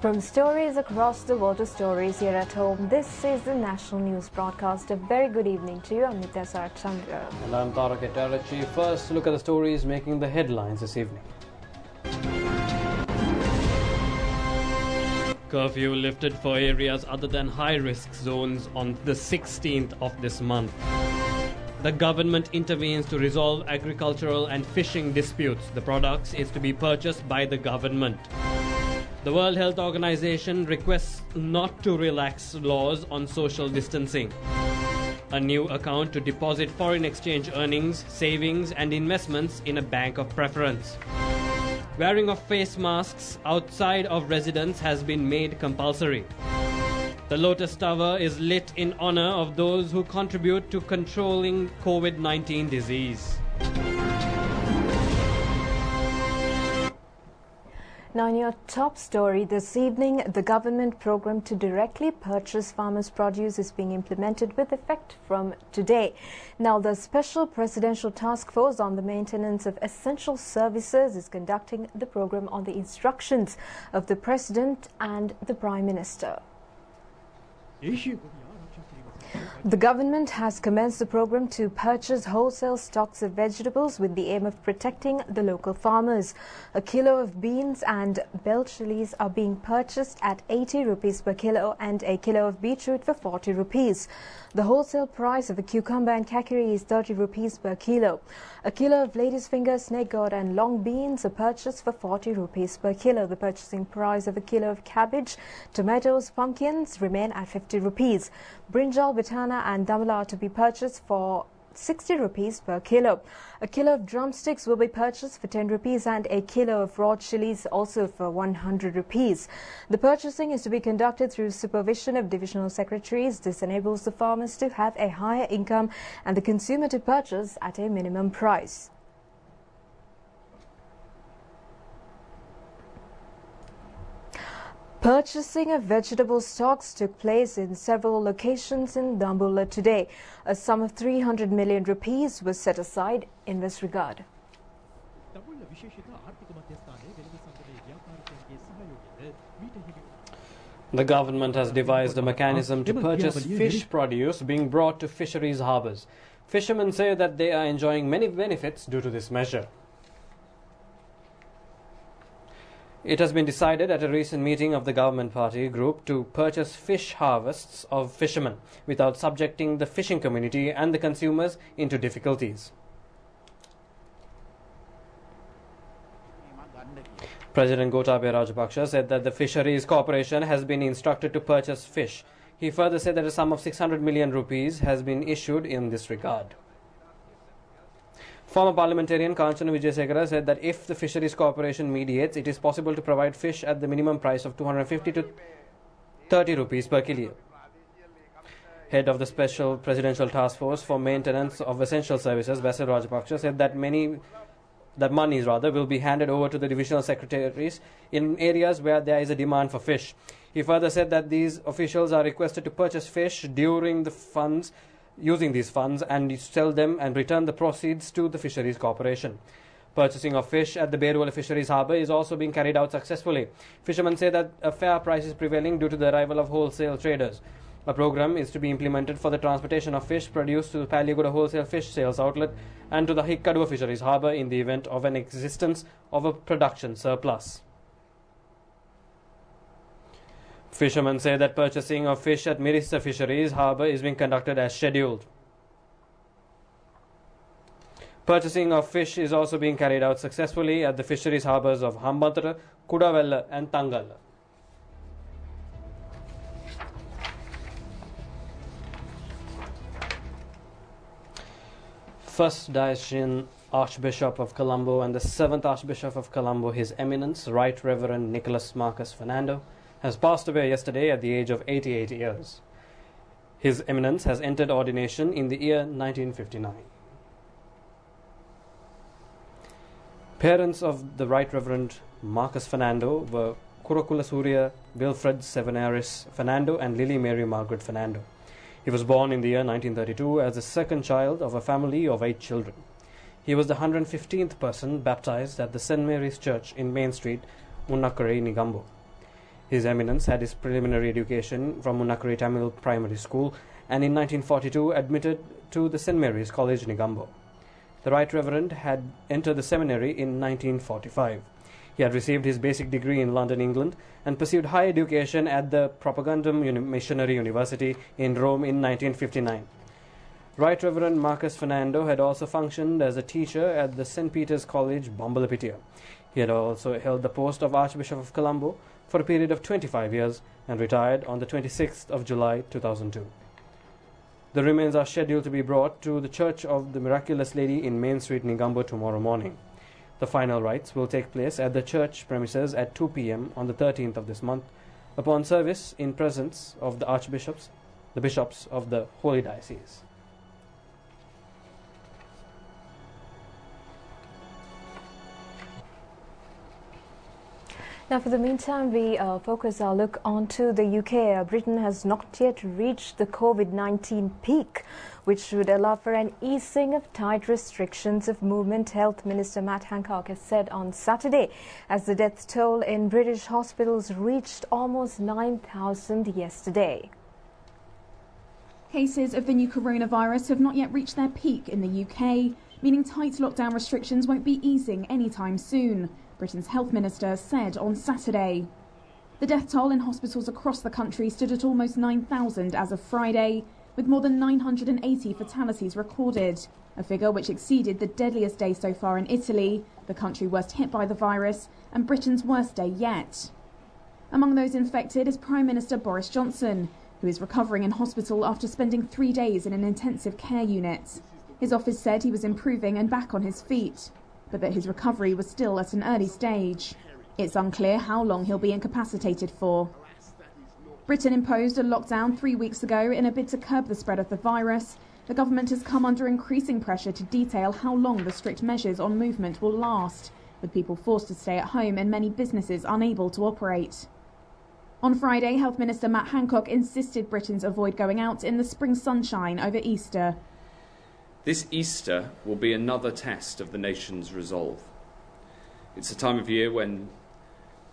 From stories across the world to stories here at home, this is the National News Broadcast. A very good evening to you. I'm Nitya Chandra. And I'm Tarak Ettarachi. First, look at the stories making the headlines this evening. Curfew lifted for areas other than high-risk zones on the 16th of this month. The government intervenes to resolve agricultural and fishing disputes. The products is to be purchased by the government. The World Health Organization requests not to relax laws on social distancing. A new account to deposit foreign exchange earnings, savings and investments in a bank of preference. Wearing of face masks outside of residence has been made compulsory. The Lotus Tower is lit in honor of those who contribute to controlling COVID-19 disease. Now in your top story this evening, the government program to directly purchase farmers' produce is being implemented with effect from today. Now the Special Presidential Task Force on the Maintenance of Essential Services is conducting the program on the instructions of the President and the Prime Minister. The government has commenced the program to purchase wholesale stocks of vegetables with the aim of protecting the local farmers. A kilo of beans and bell chilies are being purchased at 80 rupees per kilo and a kilo of beetroot for 40 rupees. The wholesale price of a cucumber and kakiri is 30 rupees per kilo. A kilo of lady's finger, snake gourd and long beans are purchased for 40 rupees per kilo. The purchasing price of a kilo of cabbage, tomatoes, pumpkins remain at 50 rupees. Brinjal, batana and damala are to be purchased for 60 rupees per kilo. A kilo of drumsticks will be purchased for 10 rupees and a kilo of raw chilies also for 100 rupees. The purchasing is to be conducted through supervision of divisional secretaries. This enables the farmers to have a higher income and the consumer to purchase at a minimum price. Purchasing of vegetable stocks took place in several locations in Dambulla today. A sum of 300 million rupees was set aside in this regard. The government has devised a mechanism to purchase fish produce being brought to fisheries harbours. Fishermen say that they are enjoying many benefits due to this measure. It has been decided at a recent meeting of the government party group to purchase fish harvests of fishermen without subjecting the fishing community and the consumers into difficulties. President Gotabaya Rajapaksa said that the Fisheries Corporation has been instructed to purchase fish. He further said that a sum of 600 million rupees has been issued in this regard. Former parliamentarian Kanchana Wijayasekara said that if the Fisheries Corporation mediates, it is possible to provide fish at the minimum price of 250 to 30 rupees per kilo. Head of the Special Presidential Task Force for Maintenance of Essential Services, Basil Rajapaksa, said that monies will be handed over to the divisional secretaries in areas where there is a demand for fish. He further said that these officials are requested to purchase fish using these funds and sell them and return the proceeds to the Fisheries Corporation. Purchasing of fish at the Beruwala Fisheries Harbour is also being carried out successfully. Fishermen say that a fair price is prevailing due to the arrival of wholesale traders. A program is to be implemented for the transportation of fish produced to the Palyaguda Wholesale Fish Sales Outlet and to the Hikkaduwa Fisheries Harbour in the event of an existence of a production surplus. Fishermen say that purchasing of fish at Mirissa Fisheries Harbour is being conducted as scheduled. Purchasing of fish is also being carried out successfully at the fisheries harbours of Hambantota, Kudavella and Tangalla. First Diocesan Archbishop of Colombo and the 7th Archbishop of Colombo, His Eminence, Right Reverend Nicholas Marcus Fernando, has passed away yesterday at the age of 88 years. His Eminence has entered ordination in the year 1959. Parents of the Right Reverend Marcus Fernando were Kurukula Surya Wilfred Sevenaris Fernando and Lily Mary Margaret Fernando. He was born in the year 1932 as the second child of a family of 8 children. He was the 115th person baptized at the St. Mary's Church in Main Street, Unnakkare, Nigambo. His Eminence had his preliminary education from Munakuri Tamil Primary School and in 1942 admitted to the St. Mary's College, Negombo. The Right Reverend had entered the seminary in 1945. He had received his basic degree in London, England, and pursued higher education at the Propagandum Missionary University in Rome in 1959. Right Reverend Marcus Fernando had also functioned as a teacher at the St. Peter's College, Bombalapitiya. He had also held the post of Archbishop of Colombo for a period of 25 years and retired on the 26th of July 2002. The remains are scheduled to be brought to the Church of the Miraculous Lady in Main Street, Negombo tomorrow morning. The final rites will take place at the church premises at 2 p.m. on the 13th of this month, upon service in presence of the bishops of the Holy Diocese. Now, for the meantime, we focus our look onto the UK. Britain has not yet reached the COVID-19 peak, which would allow for an easing of tight restrictions of movement, Health Minister Matt Hancock has said on Saturday, as the death toll in British hospitals reached almost 9,000 yesterday. Cases of the new coronavirus have not yet reached their peak in the UK, meaning tight lockdown restrictions won't be easing anytime soon, Britain's health minister said on Saturday. The death toll in hospitals across the country stood at almost 9,000 as of Friday, with more than 980 fatalities recorded, a figure which exceeded the deadliest day so far in Italy, the country worst hit by the virus, and Britain's worst day yet. Among those infected is Prime Minister Boris Johnson, who is recovering in hospital after spending 3 days in an intensive care unit. His office said he was improving and back on his feet, but that his recovery was still at an early stage. It's unclear how long he'll be incapacitated for. Britain imposed a lockdown 3 weeks ago in a bid to curb the spread of the virus. The government has come under increasing pressure to detail how long the strict measures on movement will last, with people forced to stay at home and many businesses unable to operate. On Friday, Health Minister Matt Hancock insisted Britons avoid going out in the spring sunshine over Easter. This Easter will be another test of the nation's resolve. It's a time of year when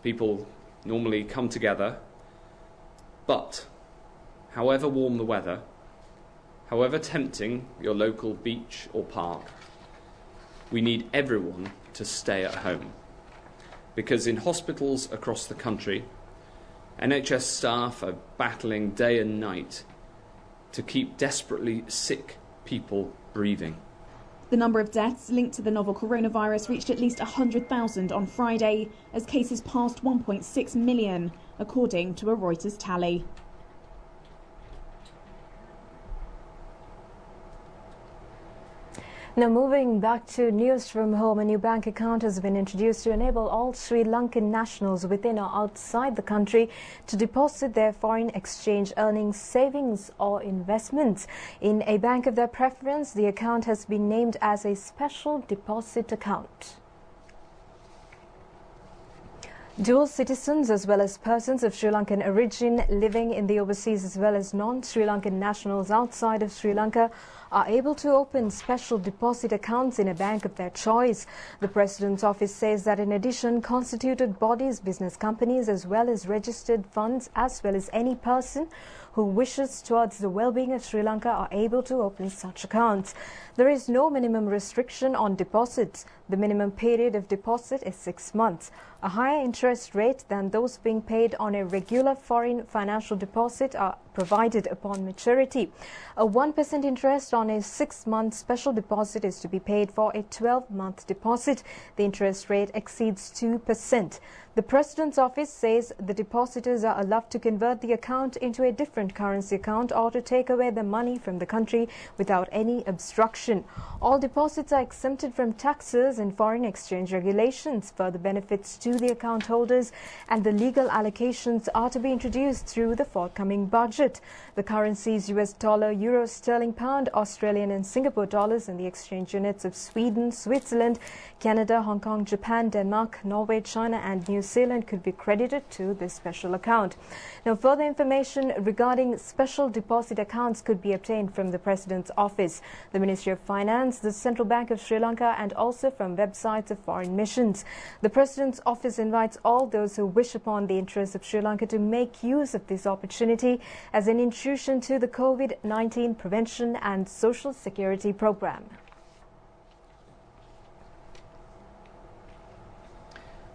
people normally come together, but however warm the weather, however tempting your local beach or park, we need everyone to stay at home. Because in hospitals across the country, NHS staff are battling day and night to keep desperately sick people breathing. The number of deaths linked to the novel coronavirus reached at least 100,000 on Friday, as cases passed 1.6 million, according to a Reuters tally. Now, moving back to news from home, a new bank account has been introduced to enable all Sri Lankan nationals within or outside the country to deposit their foreign exchange earnings, savings or investments in a bank of their preference. The account has been named as a special deposit account. Dual citizens as well as persons of Sri Lankan origin living in the overseas as well as non-Sri Lankan nationals outside of Sri Lanka are able to open special deposit accounts in a bank of their choice. The President's office says that in addition, constituted bodies, business companies as well as registered funds as well as any person who wishes towards the well-being of Sri Lanka are able to open such accounts. There is no minimum restriction on deposits. The minimum period of deposit is 6 months. A higher interest rate than those being paid on a regular foreign financial deposit are provided upon maturity. A 1% interest on a 6-month special deposit is to be paid for a 12-month deposit. The interest rate exceeds 2%. The President's office says the depositors are allowed to convert the account into a different currency account or to take away the money from the country without any obstruction. All deposits are exempted from taxes and foreign exchange regulations. Further benefits to the account holders and the legal allocations are to be introduced through the forthcoming budget. budget. The currencies US dollar, euro, sterling, pound, Australian and Singapore dollars and the exchange units of Sweden, Switzerland, Canada, Hong Kong, Japan, Denmark, Norway, China and New Zealand could be credited to this special account. Now, further information regarding special deposit accounts could be obtained from the President's office, the Ministry of Finance, the Central Bank of Sri Lanka and also from websites of foreign missions. The President's office invites all those who wish upon the interests of Sri Lanka to make use of this opportunity as an intrusion to the COVID-19 prevention and social security program.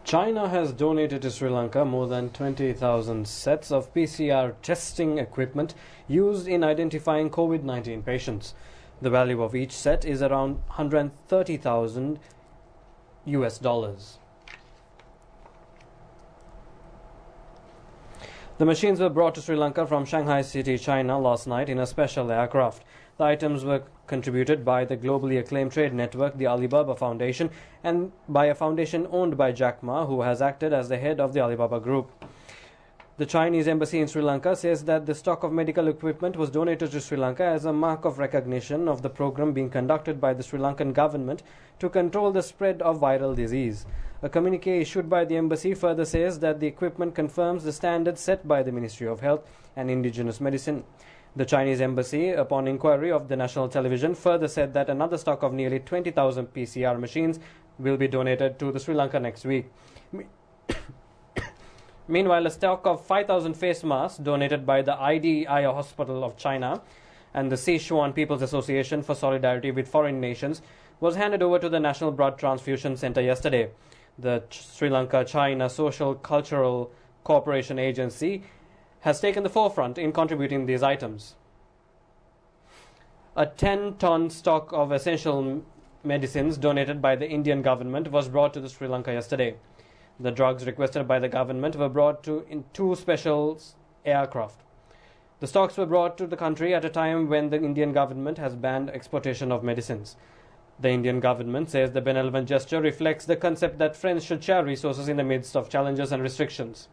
China has donated to Sri Lanka more than 20,000 sets of PCR testing equipment used in identifying COVID-19 patients. The value of each set is around 130,000 US dollars. The machines were brought to Sri Lanka from Shanghai City, China last night in a special aircraft. The items were contributed by the globally acclaimed trade network, the Alibaba Foundation, and by a foundation owned by Jack Ma, who has acted as the head of the Alibaba Group. The Chinese embassy in Sri Lanka says that the stock of medical equipment was donated to Sri Lanka as a mark of recognition of the program being conducted by the Sri Lankan government to control the spread of viral disease. A communique issued by the embassy further says that the equipment confirms the standards set by the Ministry of Health and Indigenous Medicine. The Chinese embassy, upon inquiry of the national television, further said that another stock of nearly 20,000 PCR machines will be donated to the Sri Lanka next week. Meanwhile, a stock of 5,000 face masks donated by the IDI Hospital of China and the Sichuan People's Association for Solidarity with Foreign Nations was handed over to the National Blood Transfusion Center yesterday. The Sri Lanka-China Social Cultural Cooperation Agency has taken the forefront in contributing these items. A 10-ton stock of essential medicines donated by the Indian government was brought to Sri Lanka yesterday. The drugs requested by the government were brought in two special aircraft. The stocks were brought to the country at a time when the Indian government has banned exportation of medicines. The Indian government says the benevolent gesture reflects the concept that friends should share resources in the midst of challenges and restrictions.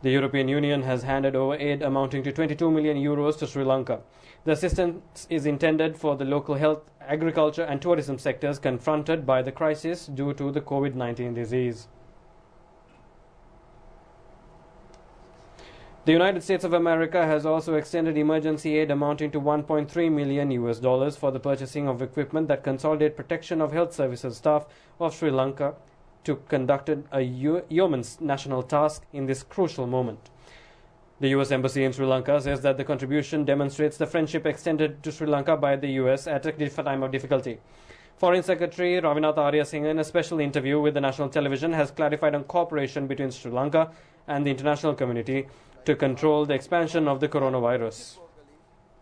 The European Union has handed over aid amounting to 22 million euros to Sri Lanka. The assistance is intended for the local health, agriculture and tourism sectors confronted by the crisis due to the COVID-19 disease. The United States of America has also extended emergency aid amounting to 1.3 million US dollars for the purchasing of equipment that consolidate protection of health services staff of Sri Lanka to conduct a yeoman's national task in this crucial moment. The US Embassy in Sri Lanka says that the contribution demonstrates the friendship extended to Sri Lanka by the US at a time of difficulty. Foreign Secretary Ravinath Ariyasinghe, in a special interview with the national television, has clarified on cooperation between Sri Lanka and the international community to control the expansion of the coronavirus.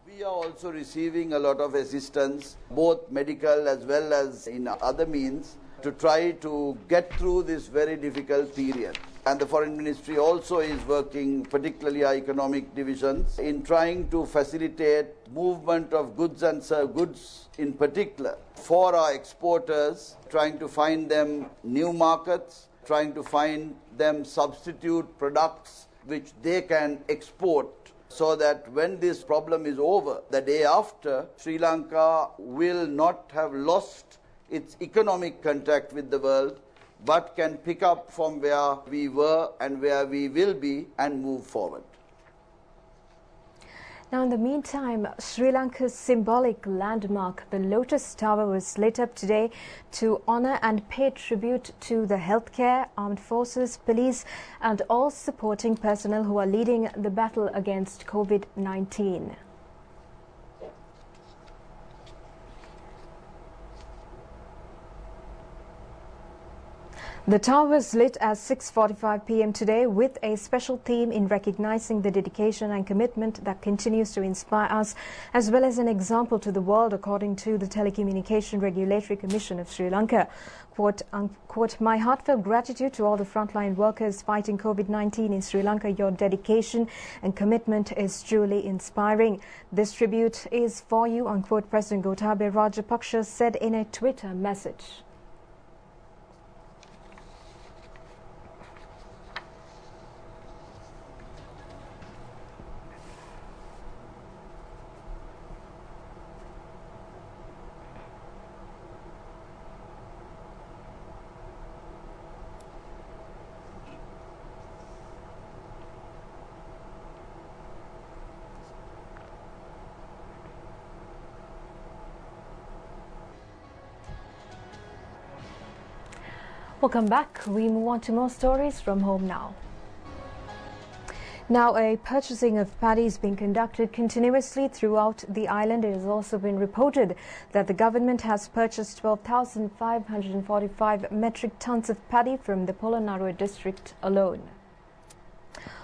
We are also receiving a lot of assistance, both medical as well as in other means, to try to get through this very difficult period. And the Foreign Ministry also is working, particularly our economic divisions, in trying to facilitate movement of goods and goods in particular for our exporters, trying to find them new markets, trying to find them substitute products which they can export, so that when this problem is over, the day after, Sri Lanka will not have lost its economic contact with the world, but can pick up from where we were and where we will be and move forward. Now, in the meantime, Sri Lanka's symbolic landmark, the Lotus Tower, was lit up today to honour and pay tribute to the healthcare, armed forces, police and all supporting personnel who are leading the battle against COVID-19. The tower was lit at 6:45 p.m. today with a special theme in recognizing the dedication and commitment that continues to inspire us, as well as an example to the world, according to the Telecommunication Regulatory Commission of Sri Lanka. Quote, unquote, "My heartfelt gratitude to all the frontline workers fighting COVID-19 in Sri Lanka. Your dedication and commitment is truly inspiring. This tribute is for you," unquote, President Gotabaya Rajapaksa said in a Twitter message. Welcome back. We move on to more stories from home now. Now, a purchasing of paddy is being conducted continuously throughout the island. It has also been reported that the government has purchased 12,545 metric tons of paddy from the Polonnaruwa district alone.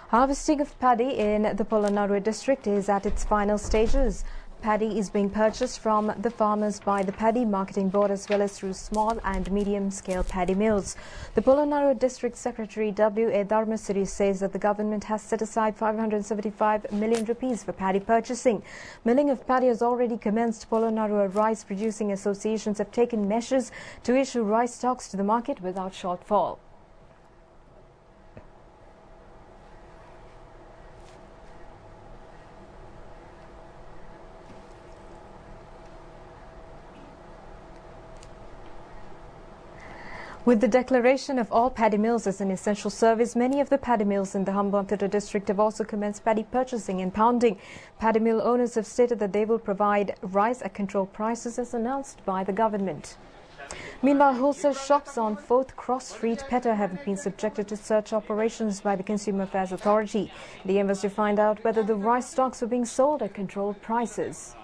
Harvesting of paddy in the Polonnaruwa district is at its final stages. Paddy is being purchased from the farmers by the Paddy Marketing Board as well as through small and medium-scale paddy mills. The Polonnaruwa District Secretary W.A. Dharmasiri says that the government has set aside 575 million rupees for paddy purchasing. Milling of paddy has already commenced. Polonnaruwa Rice Producing Associations have taken measures to issue rice stocks to the market without shortfall. With the declaration of all paddy mills as an essential service, many of the paddy mills in the Hambantota district have also commenced paddy purchasing and pounding. Paddy mill owners have stated that they will provide rice at controlled prices as announced by the government. Meanwhile, wholesale shops on 4th Cross Street, Petta, have been subjected to search operations by the Consumer Affairs Authority. The aim was to find out whether the rice stocks were being sold at controlled prices.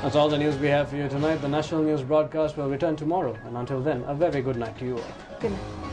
That's all the news we have for you tonight. The national news broadcast will return tomorrow, and until then, a very good night to you all. Good night.